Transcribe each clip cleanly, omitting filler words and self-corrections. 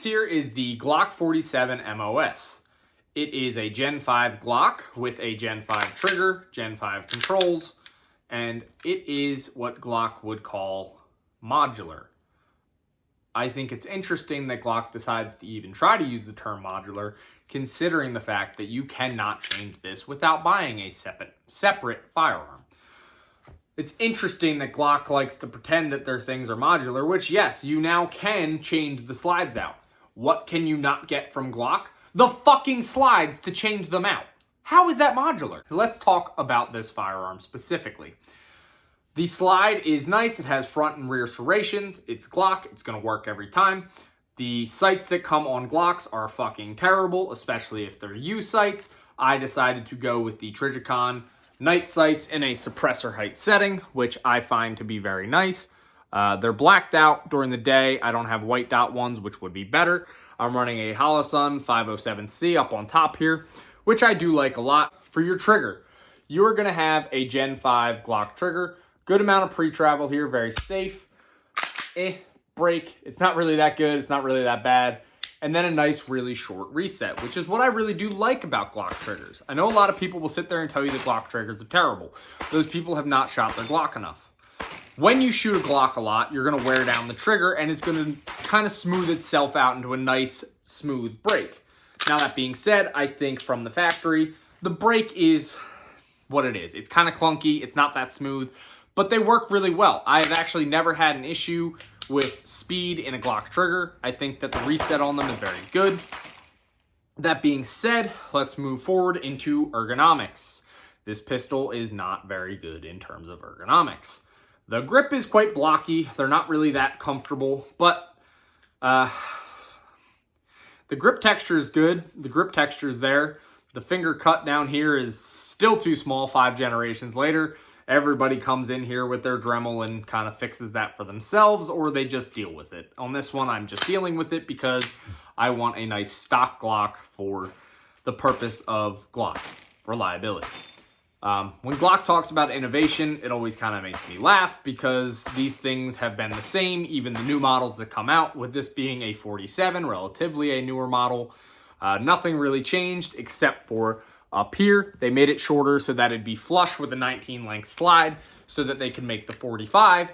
This here is the Glock 47 MOS. It is a Gen 5 Glock with a Gen 5 trigger, Gen 5 controls, and it is what Glock would call modular. I think it's interesting that Glock decides to even try to use the term modular, considering the fact that you cannot change this without buying a separate firearm. It's interesting that Glock likes to pretend that their things are modular, which, yes, you now can change the slides out. What can you not get from Glock? The fucking slides to change them out. How is that modular? Let's talk about this firearm specifically. The slide is nice. It has front and rear serrations. It's Glock. It's going to work every time. The sights that come on Glocks are fucking terrible, especially if they're U sights. I decided to go with the Trijicon night sights in a suppressor height setting, which I find to be very nice. They're blacked out during the day. I don't have white dot ones, which would be better. I'm running a Holosun 507C up on top here, which I do like a lot. For your trigger, you're going to have a Gen 5 Glock trigger. Good amount of pre-travel here, very safe. Break. It's not really that good. It's not really that bad. And then a nice, really short reset, which is what I really do like about Glock triggers. I know a lot of people will sit there and tell you that Glock triggers are terrible. Those people have not shot their Glock enough. When you shoot a Glock a lot, you're going to wear down the trigger, and it's going to kind of smooth itself out into a nice, smooth break. Now, that being said, I think from the factory, the break is what it is. It's kind of clunky. It's not that smooth, but they work really well. I've actually never had an issue with speed in a Glock trigger. I think that the reset on them is very good. That being said, let's move forward into ergonomics. This pistol is not very good in terms of ergonomics. The grip is quite blocky. They're not really that comfortable, but the grip texture is good. The grip texture is there. The finger cut down here is still too small 5 generations later. Everybody comes in here with their Dremel and kind of fixes that for themselves, or they just deal with it. On this one, I'm just dealing with it because I want a nice stock Glock for the purpose of Glock reliability. When Glock talks about innovation, it always kind of makes me laugh because these things have been the same, even the new models that come out, with this being a 47, relatively a newer model. Nothing really changed except for up here. They made it shorter so that it'd be flush with a 19 length slide so that they could make the 45,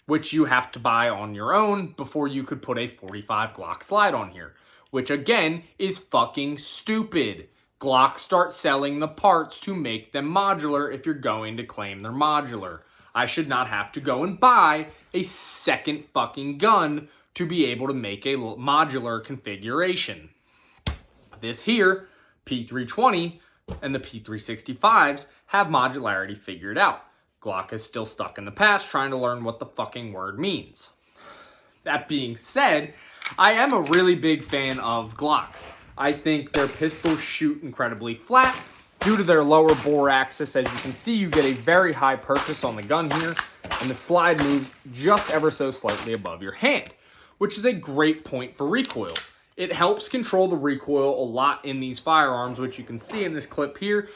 which you have to buy on your own before you could put a 45 Glock slide on here, which again is fucking stupid. Glock start selling the parts to make them modular if you're going to claim they're modular. I should not have to go and buy a second fucking gun to be able to make a modular configuration. This here, P320, and the P365s have modularity figured out. Glock is still stuck in the past trying to learn what the fucking word means. That being said, I am a really big fan of Glocks. I think their pistols shoot incredibly flat due to their lower bore axis. As you can see, you get a very high purchase on the gun here, and the slide moves just ever so slightly above your hand, which is a great point for recoil. It helps control the recoil a lot in these firearms, which you can see in this clip here.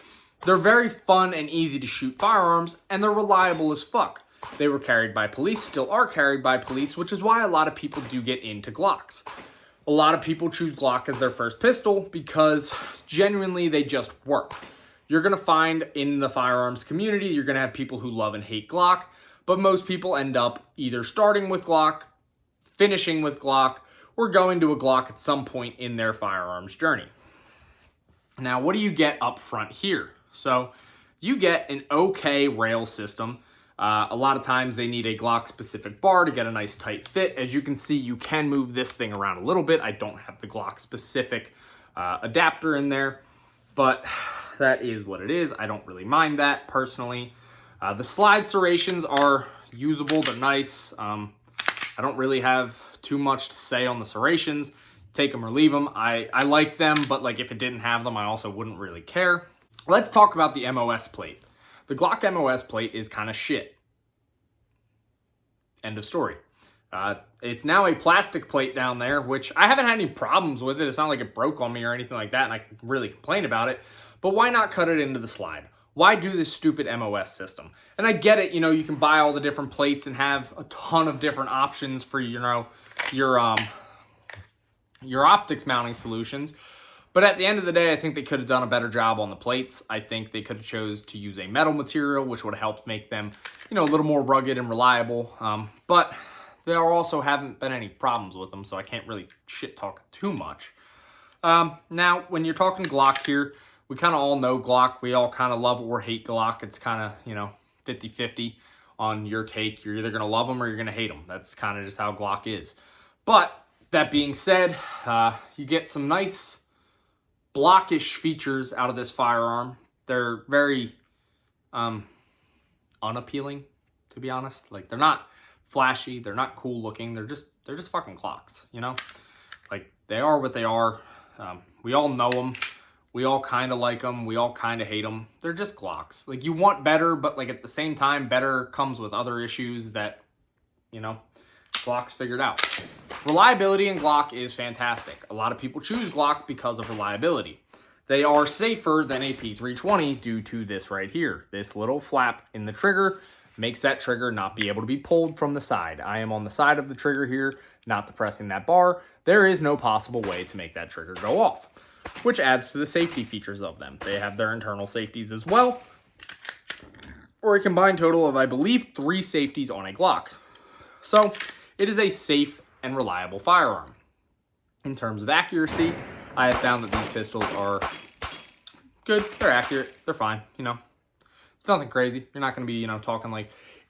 They're very fun and easy to shoot firearms, and they're reliable as fuck. They were carried by police, still are carried by police, which is why a lot of people do get into Glocks. A lot of people choose Glock as their first pistol because genuinely they just work. You're going to find in the firearms community, you're going to have people who love and hate Glock, but most people end up either starting with Glock, finishing with Glock, or going to a Glock at some point in their firearms journey. Now, what do you get up front here? So you get an okay rail system. A lot of times they need a Glock-specific bar to get a nice tight fit. As you can see, you can move this thing around a little bit. I don't have the Glock-specific adapter in there, but that is what it is. I don't really mind that personally. The slide serrations are usable. They're nice. I don't really have too much to say on the serrations. Take them or leave them. I like them, but like if it didn't have them, I also wouldn't really care. Let's talk about the MOS plate. The Glock MOS plate is kind of shit. End of story. It's now a plastic plate down there, which I haven't had any problems with it. It's not like it broke on me or anything like that, and I can really complain about it. But why not cut it into the slide? Why do this stupid MOS system? And I get it, you can buy all the different plates and have a ton of different options for, your your optics mounting solutions. But at the end of the day, I think they could have done a better job on the plates. I think they could have chose to use a metal material, which would have helped make them, a little more rugged and reliable. But there also haven't been any problems with them, so I can't really shit talk too much. Now, when you're talking Glock here, we kind of all know Glock. We all kind of love or hate Glock. It's kind of, 50-50 on your take. You're either going to love them or you're going to hate them. That's kind of just how Glock is. But that being said, you get some nice blockish features out of this firearm. They're very unappealing, to be honest. Like, they're not flashy, they're not cool looking, they're just fucking Glocks, Like, they are what they are. We all know them. We all kind of like them. We all kind of hate them. They're just Glocks. Like, you want better, but like at the same time, better comes with other issues that, Glock's figured out. Reliability in Glock is fantastic. A lot of people choose Glock because of reliability. They are safer than a P320 due to this right here. This little flap in the trigger makes that trigger not be able to be pulled from the side. I am on the side of the trigger here, not depressing that bar. There is no possible way to make that trigger go off, which adds to the safety features of them. They have their internal safeties as well, or a combined total of, I believe, 3 safeties on a Glock. So it is a safe and reliable firearm. In terms of accuracy, I have found that these pistols are good. They're accurate. They're fine. It's nothing crazy. You're not going to be, talking like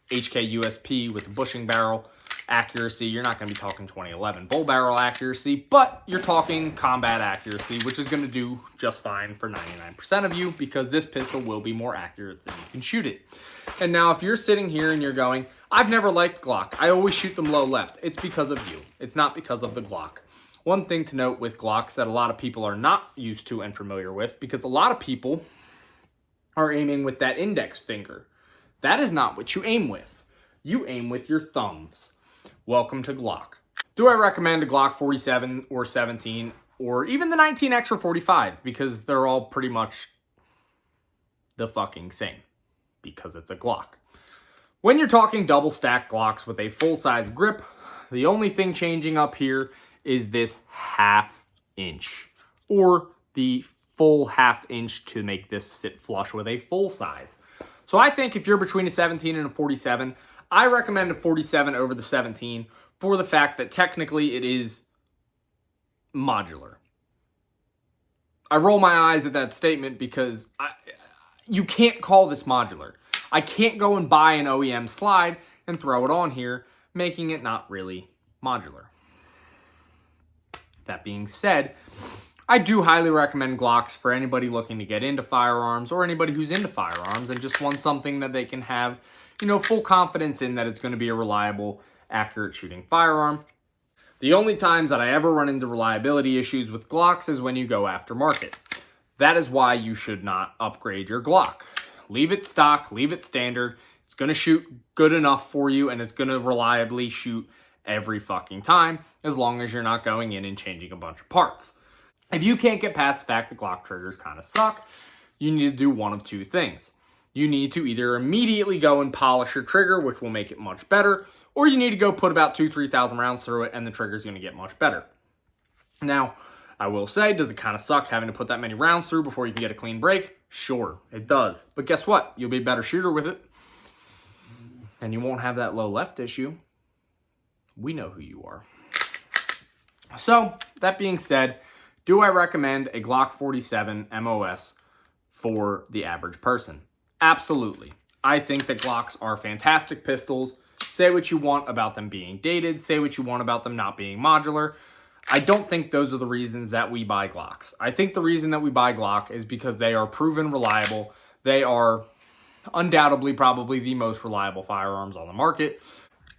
HK USP with the bushing barrel accuracy. You're not going to be talking 2011 bull barrel accuracy, but you're talking combat accuracy, which is going to do just fine for 99% of you because this pistol will be more accurate than you can shoot it. And now if you're sitting here and you're going, I've never liked Glock. I always shoot them low left. It's because of you. It's not because of the Glock. One thing to note with Glocks that a lot of people are not used to and familiar with, because a lot of people are aiming with that index finger. That is not what you aim with. You aim with your thumbs. Welcome to Glock. Do I recommend a Glock 47 or 17 or even the 19X or 45? Because they're all pretty much the fucking same. Because it's a Glock. When you're talking double stack Glocks with a full size grip, the only thing changing up here is this ½ inch or the full ½ inch to make this sit flush with a full size. So I think if you're between a 17 and a 47, I recommend a 47 over the 17 for the fact that technically it is modular. I roll my eyes at that statement because you can't call this modular. I can't go and buy an OEM slide and throw it on here, making it not really modular. That being said, I do highly recommend Glocks for anybody looking to get into firearms or anybody who's into firearms and just wants something that they can have, full confidence in that it's going to be a reliable, accurate shooting firearm. The only times that I ever run into reliability issues with Glocks is when you go aftermarket. That is why you should not upgrade your Glock. Leave it stock, leave it standard. It's going to shoot good enough for you and it's going to reliably shoot every fucking time as long as you're not going in and changing a bunch of parts. If you can't get past the fact that Glock triggers kind of suck, you need to do one of two things. You need to either immediately go and polish your trigger, which will make it much better, or you need to go put about 2,000-3,000 rounds through it and the trigger's going to get much better. Now, I will say, does it kind of suck having to put that many rounds through before you can get a clean break? Sure, it does. But guess what? You'll be a better shooter with it. And you won't have that low left issue. We know who you are. So, that being said, do I recommend a Glock 47 MOS for the average person? Absolutely. I think that Glocks are fantastic pistols. Say what you want about them being dated. Say what you want about them not being modular. I don't think those are the reasons that we buy Glocks. I think the reason that we buy Glock is because they are proven reliable. They are undoubtedly probably the most reliable firearms on the market.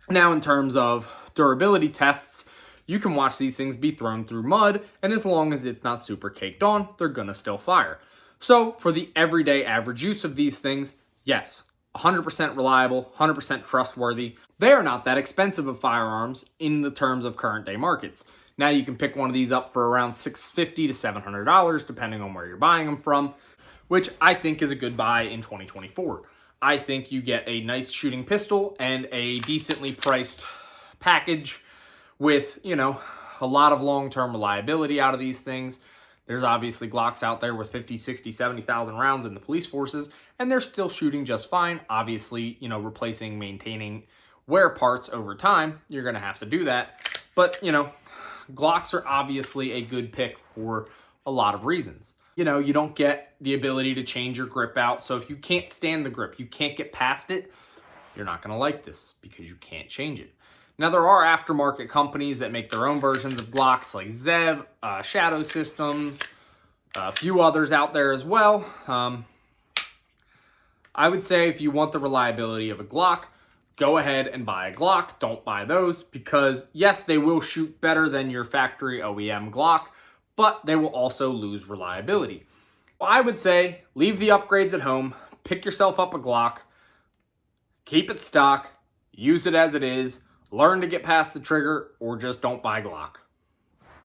Now, in terms of durability tests, you can watch these things be thrown through mud, and as long as it's not super caked on, they're gonna still fire. So for the everyday average use of these things, yes, 100% reliable, 100% trustworthy. They are not that expensive of firearms in the terms of current day markets. Now you can pick one of these up for around $650 to $700, depending on where you're buying them from, which I think is a good buy in 2024. I think you get a nice shooting pistol and a decently priced package with, a lot of long-term reliability out of these things. There's obviously Glocks out there with 50, 60, 70,000 rounds in the police forces, and they're still shooting just fine. Obviously, you know, replacing, maintaining wear parts over time, you're going to have to do that. But, you know, Glocks are obviously a good pick for a lot of reasons. You know, you don't get the ability to change your grip out. So if you can't stand the grip, you can't get past it, you're not going to like this because you can't change it. Now, there are aftermarket companies that make their own versions of Glocks, like Zev, Shadow Systems, a few others out there as well. I would say if you want the reliability of a Glock, go ahead and buy a Glock. Don't buy those because, yes, they will shoot better than your factory OEM Glock, but they will also lose reliability. Well, I would say leave the upgrades at home, pick yourself up a Glock, keep it stock, use it as it is, learn to get past the trigger, or just don't buy Glock.